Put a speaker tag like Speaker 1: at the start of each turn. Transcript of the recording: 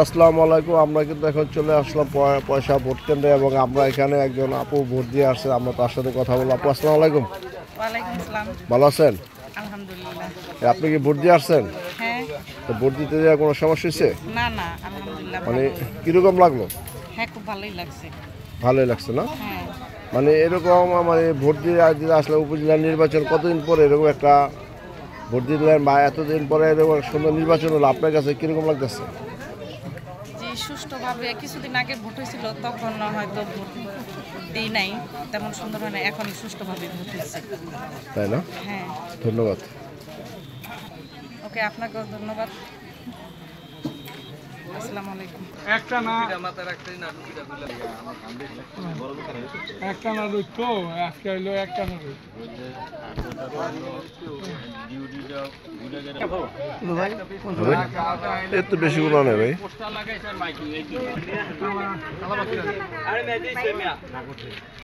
Speaker 1: আসসালামু আলাইকুম। আমরা কিন্তু এখন চলে আসলাম পয়সা ভোট কেন্দ্রে এবং আমরা এখানে একজন আপু ভোট দিয়ে আসছে। আমরা তার সাথে কথা বলবো। আপু আসসালামু আলাইকুম।
Speaker 2: ওয়ালাইকুম আসসালাম।
Speaker 1: ভালো আছেন?
Speaker 2: আলহামদুলিল্লাহ।
Speaker 1: আপনি কি ভোট দিয়ে আসছেন?
Speaker 2: হ্যাঁ।
Speaker 1: তো ভোট দিতে যাওয়ার কোনো সমস্যা হয়েছে?
Speaker 2: না না, আলহামদুলিল্লাহ
Speaker 1: মানে
Speaker 2: ভালো।
Speaker 1: কীরকম লাগলো?
Speaker 2: হ্যাঁ, খুব ভালোই লাগছে।
Speaker 1: ভালোই লাগছে না?
Speaker 2: হ্যাঁ।
Speaker 1: মানে এরকম মানে ভোট দিয়ে দিতে আসলে উপজেলা নির্বাচন কতদিন পরে এরকম একটা ভোট দিলেন বা এতদিন পরে এরকম সুন্দর নির্বাচন হলো, আপনার কাছে কীরকম লাগতেছে?
Speaker 2: যে সুষ্ঠুভাবে কিছুদিন আগে ভোট হয়েছিল তখন হয়তো ভোট দিই নাই, তেমন সুন্দর হয় না। এখন সুষ্ঠুভাবে ভোট হয়েছে।
Speaker 1: তাই না?
Speaker 2: হ্যাঁ।
Speaker 1: ধন্যবাদ।
Speaker 2: ওকে, আপনাকেও ধন্যবাদ। আসসালামু আলাইকুম।
Speaker 3: একটা না রোদ তো আজকে হইলো একটা না রোদ।
Speaker 1: এর তো বেশি গুলো নেই ভাই।